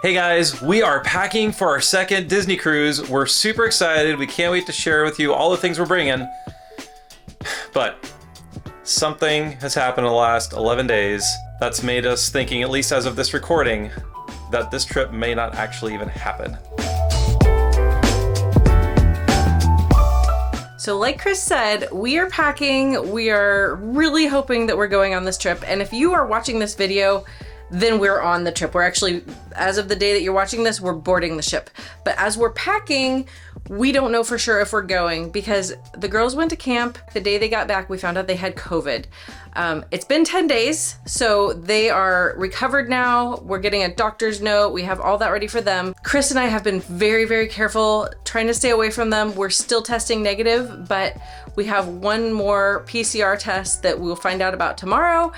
Hey guys, we are packing for our second Disney cruise. We're super excited. We can't wait to share with you all the things we're bringing. But something has happened in the last 11 days that's made us thinking, at least as of this recording, that this trip may not actually even happen. So like Chris said, we are packing. We are really hoping that we're going on this trip. And if you are watching this video, then we're on the trip. We're actually, as of the day that you're watching this, we're boarding the ship. But as we're packing, we don't know for sure if we're going because the girls went to camp. The day they got back, we found out they had COVID. It's been 10 days, so they are recovered now. We're getting a doctor's note. We have all that ready for them. Chris and I have been very, very careful trying to stay away from them. We're still testing negative, but we have one more PCR test that we'll find out about tomorrow.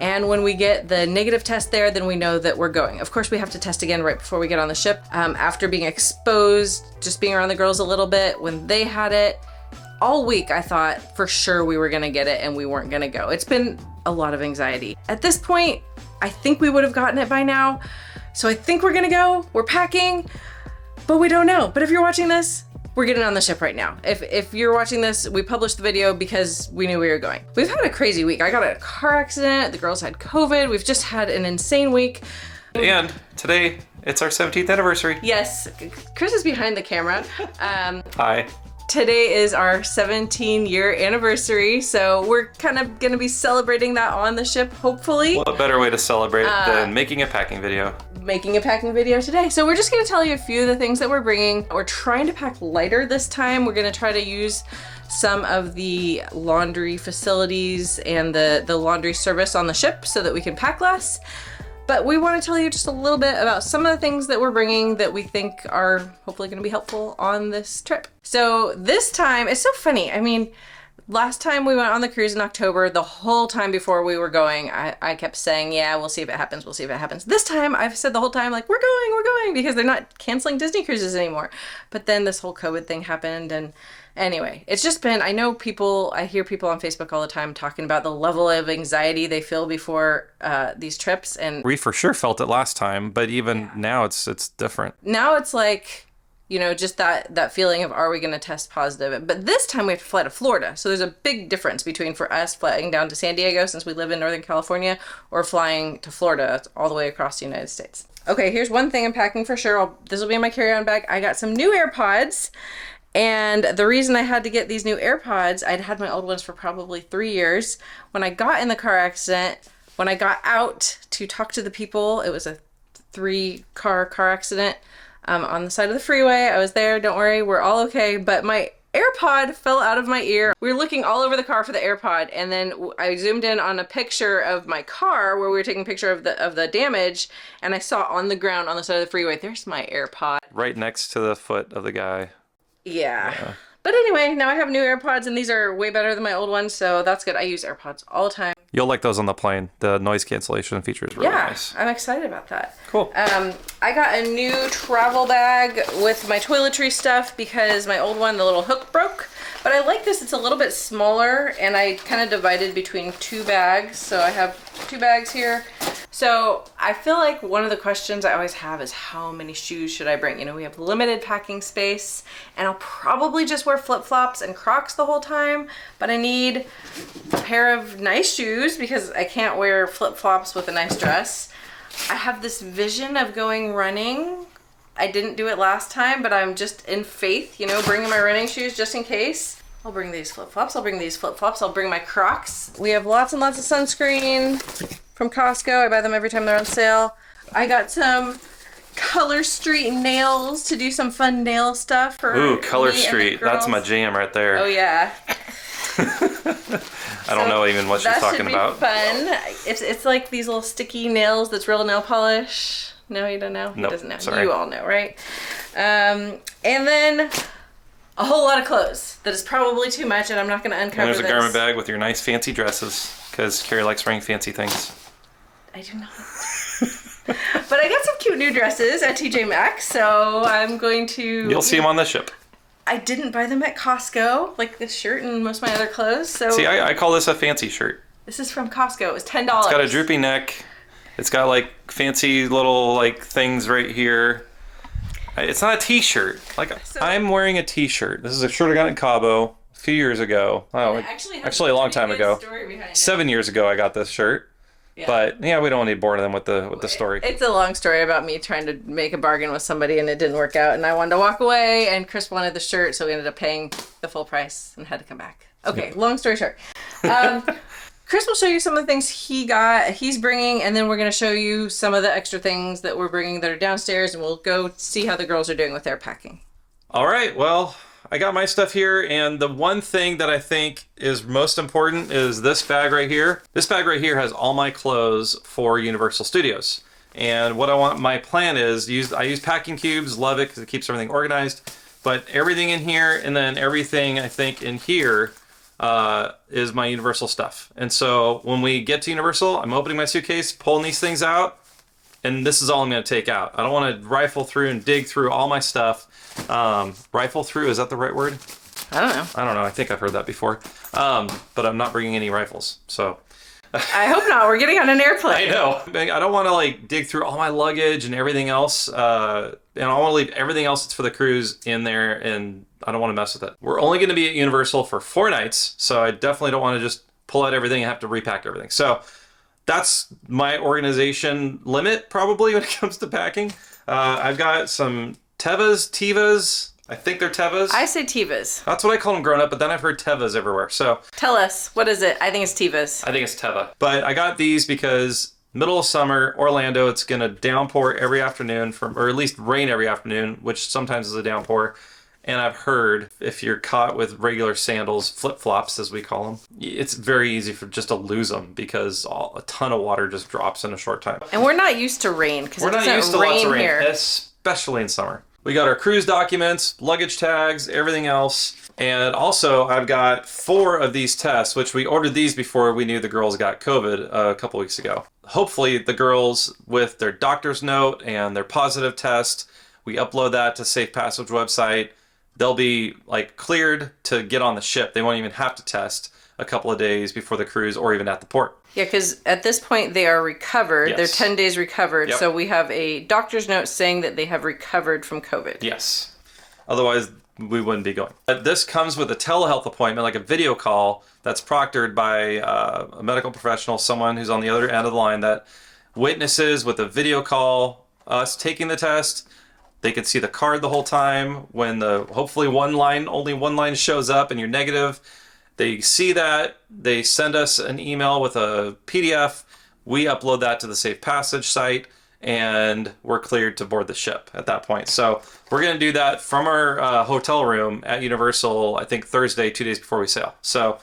And when we get the negative test there, then we know that we're going. Of course, we have to test again right before we get on the ship. After being exposed, just being around the girls a little bit, when they had it, all week I thought for sure we were gonna get it and we weren't gonna go. It's been a lot of anxiety. At this point, I think we would have gotten it by now. So I think we're gonna go, we're packing, but we don't know. But if you're watching this, we're getting on the ship right now. If you're watching this, we published the video because we knew we were going. We've had a crazy week. I got in a car accident, the girls had COVID. We've just had an insane week. And today, it's our 17th anniversary. Yes, Chris is behind the camera. Hi. Today is our 17-year anniversary, so we're kind of gonna be celebrating that on the ship, hopefully. What better way to celebrate than making a packing video? Making a packing video today. So we're just gonna tell you a few of the things that we're bringing. We're trying to pack lighter this time. We're gonna try to use some of the laundry facilities and the laundry service on the ship so that we can pack less. But we want to tell you just a little bit about some of the things that we're bringing that we think are hopefully going to be helpful on this trip. So this time, it's so funny. I mean, last time we went on the cruise in October, the whole time before we were going, I kept saying, yeah, we'll see if it happens. We'll see if it happens. This time I've said the whole time, like, we're going, because they're not canceling Disney cruises anymore. But then this whole COVID thing happened. And anyway, it's just been, I hear people on Facebook all the time talking about the level of anxiety they feel before these trips. And We for sure felt it last time, but even now it's different. now it's like, you know, just that feeling of, are we going to test positive? But this time we have to fly to Florida. So there's a big difference between for us flying down to San Diego, since we live in Northern California, or flying to Florida all the way across the United States. Okay, here's one thing I'm packing for sure. This will be in my carry-on bag. I got some new AirPods. And the reason I had to get these new AirPods, I'd had my old ones for probably 3 years. When I got in the car accident, when I got out to talk to the people, it was a 3-car accident on the side of the freeway. I was there, don't worry, we're all okay. But my AirPod fell out of my ear. We were looking all over the car for the AirPod, and then I zoomed in on a picture of my car where we were taking a picture of the damage, and I saw on the ground on the side of the freeway, there's my AirPod. Right next to the foot of the guy. Yeah. But anyway, now I have new AirPods and these are way better than my old ones, so that's good. I use AirPods all the time. You'll like those on the plane. The noise cancellation feature is really nice. I'm excited about that. Cool. I got a new travel bag with my toiletry stuff because my old one, the little hook broke. But I like this, it's a little bit smaller, and I kind of divided between 2 bags. So I have 2 bags here. So I feel like one of the questions I always have is how many shoes should I bring? You know, we have limited packing space, and I'll probably just wear flip-flops and Crocs the whole time, but I need a pair of nice shoes because I can't wear flip-flops with a nice dress. I have this vision of going running. I didn't do it last time, but I'm just in faith, you know, bringing my running shoes just in case. I'll bring these flip-flops, I'll bring these flip-flops, I'll bring my Crocs. We have lots and lots of sunscreen from Costco. I buy them every time they're on sale. I got some Color Street nails to do some fun nail stuff for Ooh, Color me Street. and the girls. That's my jam right there. Oh yeah. I don't know even what she's talking about. That should be fun. It's like these little sticky nails that's real nail polish. No, you don't know? Nope, He doesn't know. sorry. You all know, right? And then a whole lot of clothes. That is probably too much, and I'm not going to uncover And there's a this. garment bag with your nice fancy dresses, because Carrie likes wearing fancy things. I do not. But I got some cute new dresses at TJ Maxx, so I'm going to... You'll see them on the ship. I didn't buy them at Costco, like this shirt and most of my other clothes, so... See, I call this a fancy shirt. This is from Costco. It was $10. It's got a droopy neck. It's got like fancy little like things right here. It's not a t-shirt. Like I'm wearing a t-shirt. This is a shirt I got in Cabo a few years ago. Oh, actually a long time ago. 7 years ago I got this shirt. Yeah. But yeah, we don't need to bore them with the story. It's a long story about me trying to make a bargain with somebody and it didn't work out and I wanted to walk away and Chris wanted the shirt, so we ended up paying the full price and had to come back. Okay, long story short. Chris will show you some of the things he's bringing, and then we're going to show you some of the extra things that we're bringing that are downstairs, and we'll go see how the girls are doing with their packing. All right, well, I got my stuff here, and the one thing that I think is most important is this bag right here. This bag right here has all my clothes for Universal Studios. And what my plan is, I use packing cubes, love it because it keeps everything organized, but everything in here, and then everything I think in here is my Universal stuff. And so when we get to Universal, I'm opening my suitcase, pulling these things out, and this is all I'm going to take out. I don't want to rifle through and dig through all my stuff. Rifle through, is that the right word? I don't know. I don't know. I think I've heard that before. But I'm not bringing any rifles, so. I hope not. We're getting on an airplane. I know. I don't want to like dig through all my luggage and everything else. And I want to leave everything else that's for the cruise in there, and I don't want to mess with it. We're only going to be at Universal for 4 nights, so I definitely don't want to just pull out everything and have to repack everything. So that's my organization limit probably when it comes to packing. I've got some Tevas. I think they're Tevas. I say Tevas. That's what I call them growing up, but then I've heard Tevas everywhere. So tell us, what is it? I think it's Tevas. I think it's Teva. But I got these because middle of summer, Orlando, it's going to downpour every afternoon, or at least rain every afternoon, which sometimes is a downpour. And I've heard if you're caught with regular sandals, flip-flops as we call them, it's very easy for just to lose them because a ton of water just drops in a short time. And we're not used to rain because we're not used to lots of rain, especially in summer. We got our cruise documents, luggage tags, everything else. And also I've got 4 of these tests, which we ordered these before we knew the girls got COVID a couple weeks ago. Hopefully the girls with their doctor's note and their positive test, we upload that to Safe Passage website. They'll be like cleared to get on the ship. They won't even have to test a couple of days before the cruise or even at the port. Yeah, because at this point they are recovered. Yes. They're 10 days recovered. Yep. So we have a doctor's note saying that they have recovered from COVID. Yes. Otherwise, we wouldn't be going. This comes with a telehealth appointment, like a video call that's proctored by a medical professional, someone who's on the other end of the line that witnesses with a video call us taking the test. They can see the card the whole time. When hopefully only one line shows up and you're negative, they see that, they send us an email with a PDF, we upload that to the Safe Passage site, and we're cleared to board the ship at that point. So we're going to do that from our hotel room at Universal, I think Thursday, 2 days before we sail. So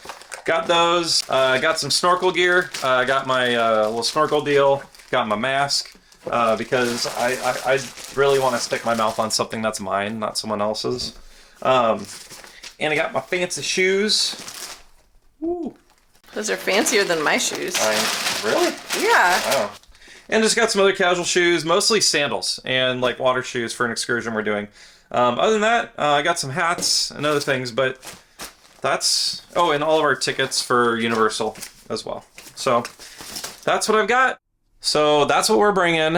got those, got some snorkel gear, got my little snorkel deal, got my mask, because I really want to stick my mouth on something that's mine, not someone else's. And I got my fancy shoes. Ooh. Those are fancier than my shoes. Really? Yeah. Oh. And just got some other casual shoes, mostly sandals and like water shoes for an excursion we're doing. Other than that, I got some hats and other things, but that's... Oh, and all of our tickets for Universal as well. So that's what I've got. So that's what we're bringing.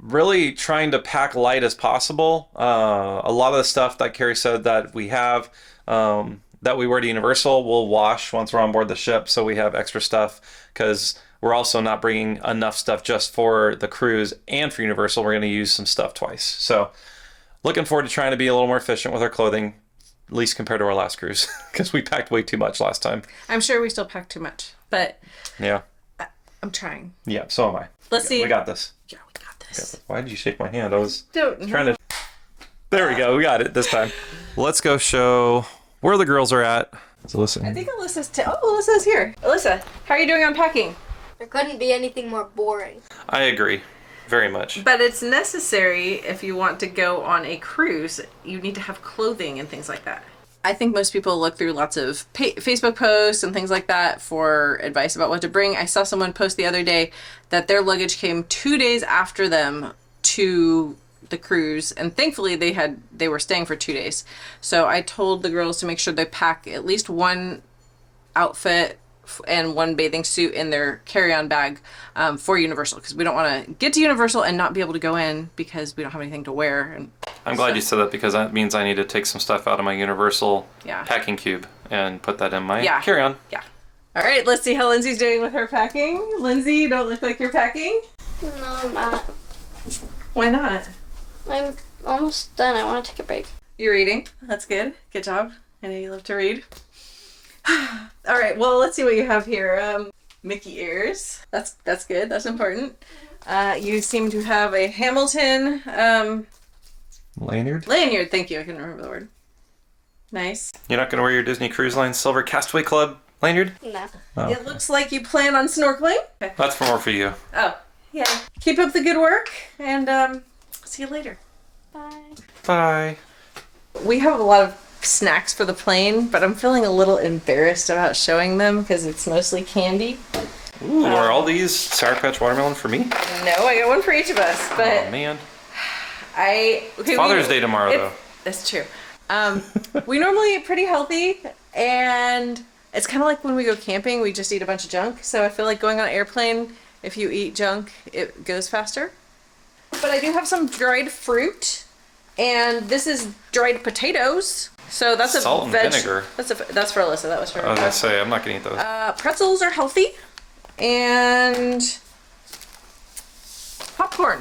Really trying to pack light as possible. A lot of the stuff that Carrie said that we have... that we wear to Universal, we'll wash once we're on board the ship, so we have extra stuff, because we're also not bringing enough stuff just for the cruise and for Universal. We're going to use some stuff twice. So looking forward to trying to be a little more efficient with our clothing, at least compared to our last cruise, because we packed way too much last time. I'm sure we still packed too much, but yeah, I'm trying. Yeah, so am I. Let's see. We got this. Yeah, we got this. Why did you shake my hand? I was trying to... There we go. We got it this time. Let's go show... where the girls are at. It's Alyssa. I think Alyssa's Alyssa's here. Alyssa, how are you doing on packing? There couldn't be anything more boring. I agree. Very much. But it's necessary if you want to go on a cruise. You need to have clothing and things like that. I think most people look through lots of Facebook posts and things like that for advice about what to bring. I saw someone post the other day that their luggage came 2 days after them to the cruise, and thankfully they were staying for 2 days. So I told the girls to make sure they pack at least one outfit and one bathing suit in their carry-on bag for Universal, because we don't want to get to Universal and not be able to go in because we don't have anything to wear. And I'm glad you said that, because that means I need to take some stuff out of my Universal Yeah. packing cube and put that in my Yeah. carry-on. Yeah. All right, let's see how Lindsay's doing with her packing. Lindsay, you don't look like you're packing. No, I'm not. Why not? I'm almost done. I want to take a break. You're reading. That's good. Good job. I know you love to read. All right, well, let's see what you have here. Mickey ears. That's good. That's important. You seem to have a Hamilton Lanyard? lanyard. Thank you. I couldn't remember the word. Nice. You're not going to wear your Disney Cruise Line Silver Castaway Club lanyard? No. Oh. It looks like you plan on snorkeling. Okay. That's more for you. Oh, yeah. Keep up the good work, and see you later. Bye. Bye. We have a lot of snacks for the plane, but I'm feeling a little embarrassed about showing them because it's mostly candy. Ooh, are all these Sour Patch Watermelon for me? No, I got one for each of us, but Oh, man. Father's Day tomorrow, though. That's true. We normally eat pretty healthy, and it's kind of like when we go camping, we just eat a bunch of junk. So I feel like going on an airplane, if you eat junk, it goes faster. But I do have some dried fruit, and this is dried potatoes. So that's Salt a and vinegar. That's for Alyssa. That was for her. I was going to say, I'm not going to eat those. Pretzels are healthy, and popcorn.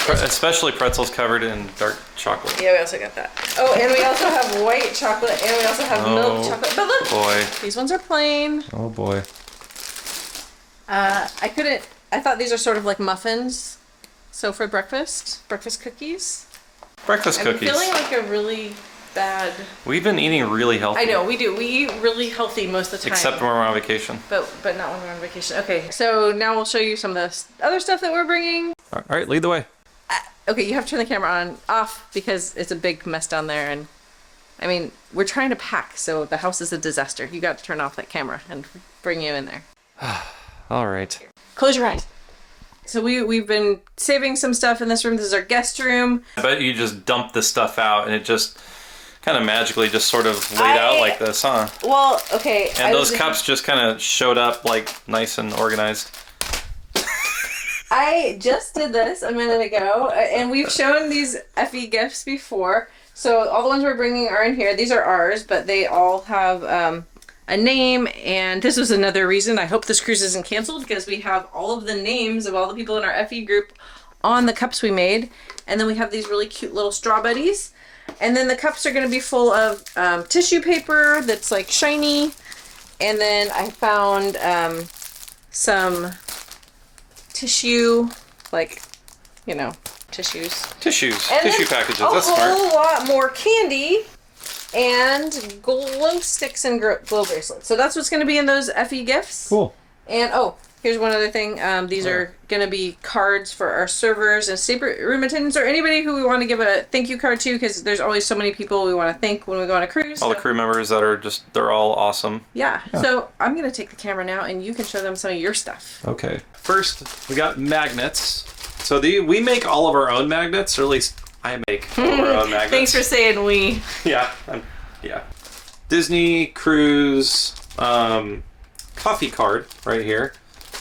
Especially pretzels covered in dark chocolate. Yeah, we also got that. Oh, and we also have white chocolate, and we also have milk chocolate. But look, Boy. these ones are plain. Oh, boy. I thought these are sort of like muffins. So for breakfast cookies. Breakfast cookies. I'm feeling like a really bad... We've been eating really healthy. I know, we do. We eat really healthy most of the time. Except when we're on vacation. But not when we're on vacation. Okay, so now we'll show you some of the other stuff that we're bringing. All right, lead the way. Okay, you have to turn the camera off because it's a big mess down there, and I mean, we're trying to pack, so the house is a disaster. You got to turn off that camera and bring you in there. All right. Close your eyes. So we've been saving some stuff in this room. This is our guest room. I bet you just dumped this stuff out and it just kind of magically just sort of laid out like this, huh? Well, okay. And those cups just kind of showed up like nice and organized. I just did this a minute ago, and we've shown these FE gifts before. So all the ones we're bringing are in here. These are ours, but they all have a name, and this was another reason I hope this cruise isn't canceled, because we have all of the names of all the people in our FE group on the cups we made. And then we have these really cute little straw buddies. And then the cups are going to be full of tissue paper that's like shiny. And then I found some tissue, like, you know, tissues. Tissues. And Tissue then packages. That's smart. a whole lot more candy and glow sticks and glow bracelets. So that's what's going to be in those FE gifts. Cool. And here's one other thing. These are going to be cards for our servers and room attendants, or anybody who we want to give a thank you card to, because there's always so many people we want to thank when we go on a cruise. All the crew members that are just, they're all awesome. Yeah. So I'm going to take the camera now, and you can show them some of your stuff. Okay. First, we got magnets. So we make all of our own magnets, or at least I make all of our own magnets. Thanks for saying we. Yeah. Yeah. Disney Cruise coffee card right here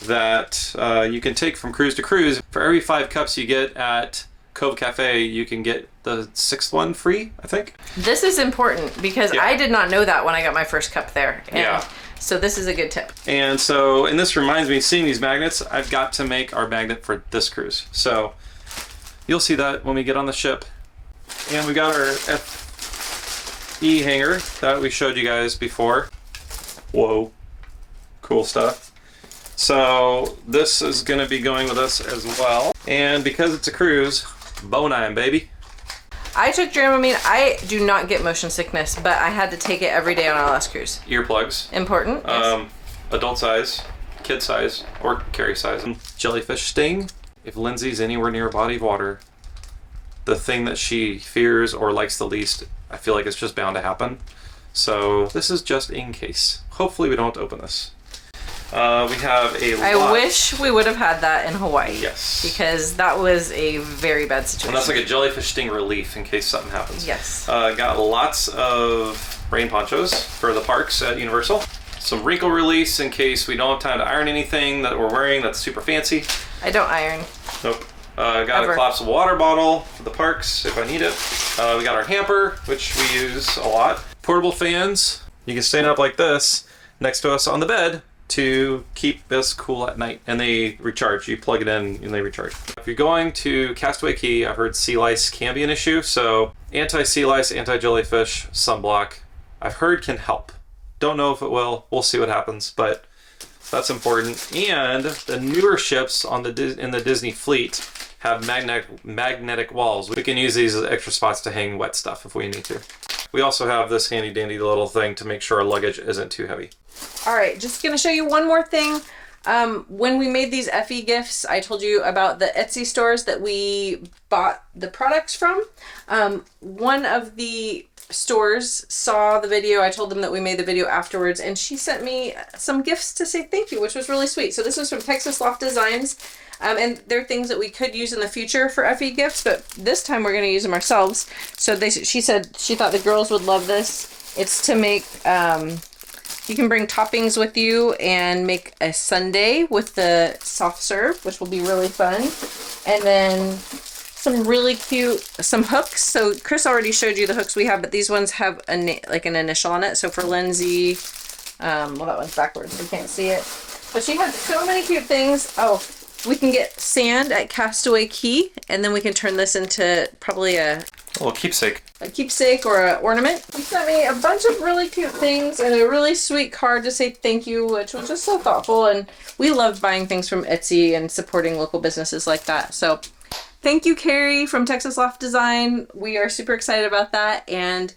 that you can take from cruise to cruise. For every 5 cups you get at Cove Cafe, you can get the 6th one free, I think. This is important because I did not know that when I got my first cup there. And yeah. So this is a good tip. And so, and this reminds me, seeing these magnets, I've got to make our magnet for this cruise. So you'll see that when we get on the ship. And we got our FE hanger that we showed you guys before. Whoa. Cool stuff. So this is going to be going with us as well. And because it's a cruise, Bonine, baby. I took Dramamine. I do not get motion sickness, but I had to take it every day on our last cruise. Earplugs. Important. Yes. Adult size, kid size, or carry size. Jellyfish sting. If Lindsay's anywhere near a body of water, the thing that she fears or likes the least, I feel like it's just bound to happen. So this is just in case. Hopefully we don't open this. We have a lot. I wish we would have had that in Hawaii. Yes. Because that was a very bad situation. And that's like a jellyfish sting relief in case something happens. Yes. Got lots of rain ponchos for the parks at Universal. some wrinkle release in case we don't have time to iron anything that we're wearing that's super fancy. I don't iron. Nope. Got Ever. a collapsible water bottle for the parks if I need it. We got our hamper, which we use a lot. Portable fans. You can stand up like this next to us on the bed to keep us cool at night. And they recharge. You plug it in and they recharge. If you're going to Castaway Cay, I've heard sea lice can be an issue. So anti-sea lice, anti-jellyfish, sunblock, I've heard can help. Don't know if it will. We'll see what happens, but that's important. And the newer ships on in the Disney fleet have magnetic walls. We can use these as extra spots to hang wet stuff if we need to. We also have this handy dandy little thing to make sure our luggage isn't too heavy. All right, just gonna show you one more thing. When we made these FE gifts, I told you about the Etsy stores that we bought the products from. One of the stores saw the video. I told them that we made the video afterwards, and she sent me some gifts to say thank you, which was really sweet. So this was from Texas Loft Designs, and they're things that we could use in the future for FE gifts, but this time we're going to use them ourselves. So she said she thought the girls would love this. It's to make, you can bring toppings with you and make a sundae with the soft serve, which will be really fun. And then some really cute, some hooks. So Chris already showed you the hooks we have, but these ones have like an initial on it. So for Lindsay, well, that one's backwards, so you can't see it. But she has so many cute things. Oh, we can get sand at Castaway Cay, and then we can turn this into probably a little keepsake. A keepsake or an ornament. He sent me a bunch of really cute things and a really sweet card to say thank you, which was just so thoughtful. And we love buying things from Etsy and supporting local businesses like that. So thank you, Carrie from Texas Loft Design. We are super excited about that. And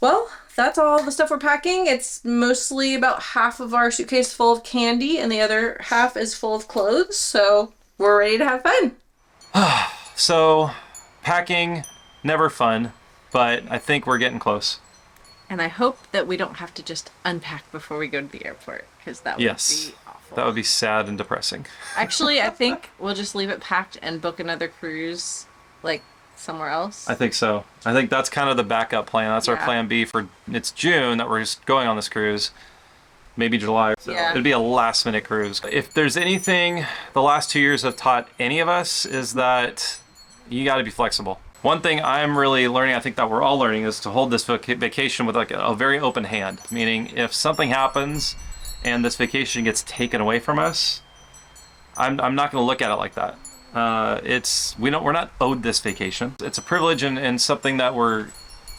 well, that's all the stuff we're packing. It's mostly about half of our suitcase full of candy and the other half is full of clothes. So we're ready to have fun. So packing, never fun, but I think we're getting close. And I hope that we don't have to just unpack before we go to the airport, because that would be awful. That would be sad and depressing. Actually, I think we'll just leave it packed and book another cruise, like somewhere else. I think so. I think that's kind of the backup plan. That's our plan B for, it's June that we're just going on this cruise. Maybe July. So it'd be a last minute cruise. If there's anything the last 2 years have taught any of us is that you got to be flexible. One thing I'm really learning, I think that we're all learning, is to hold this vacation with like a very open hand. Meaning if something happens and this vacation gets taken away from us, I'm not going to look at it like that. We're not owed this vacation. It's a privilege and something that we're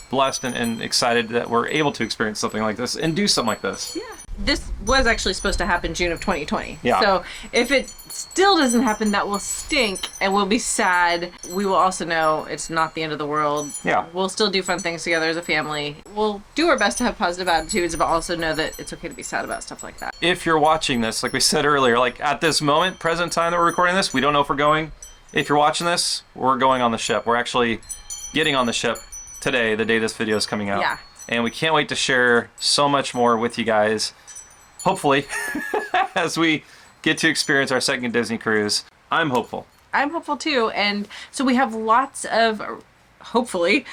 blessed and excited that we're able to experience something like this and do something like this. Yeah. This was actually supposed to happen June of 2020. Yeah. So if it still doesn't happen, that will stink and we'll be sad. We will also know it's not the end of the world. Yeah. We'll still do fun things together as a family. We'll do our best to have positive attitudes, but also know that it's okay to be sad about stuff like that. If you're watching this, like we said earlier, like at this moment, present time that we're recording this, we don't know if we're going. If you're watching this, we're going on the ship. We're actually getting on the ship today, the day this video is coming out. Yeah. And we can't wait to share so much more with you guys, hopefully, as we get to experience our second Disney cruise. I'm hopeful. I'm hopeful too. And so we have lots of, hopefully,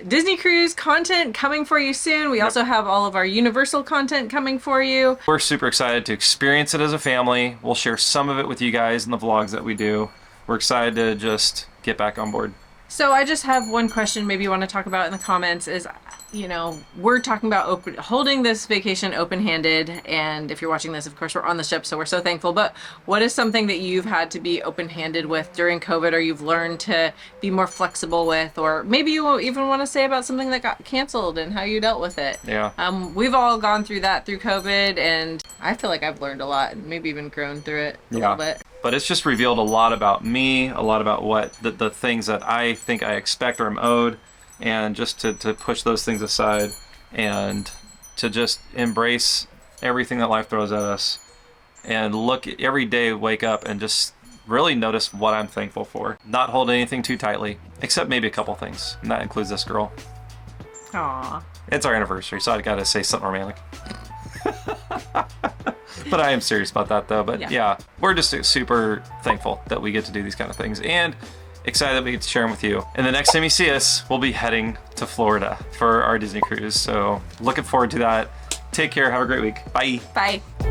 Disney cruise content coming for you soon. We also have all of our Universal content coming for you. We're super excited to experience it as a family. We'll share some of it with you guys in the vlogs that we do. We're excited to just get back on board. So I just have one question maybe you want to talk about in the comments is, you know, we're talking about holding this vacation open-handed, and if you're watching this, of course, we're on the ship, so we're so thankful, but what is something that you've had to be open-handed with during COVID, or you've learned to be more flexible with, or maybe you even want to say about something that got canceled and how you dealt with it? Yeah. We've all gone through that through COVID, and I feel like I've learned a lot, and maybe even grown through it a little bit. But it's just revealed a lot about me, a lot about what the things that I think I expect or am owed, and just to push those things aside and to just embrace everything that life throws at us and look every day, wake up and just really notice what I'm thankful for. Not hold anything too tightly, except maybe a couple things, and that includes this girl. Aww. It's our anniversary, so I gotta say something romantic. But I am serious about that though. But yeah, we're just super thankful that we get to do these kind of things and excited that we get to share them with you. And the next time you see us, we'll be heading to Florida for our Disney cruise. So looking forward to that. Take care. Have a great week. Bye. Bye.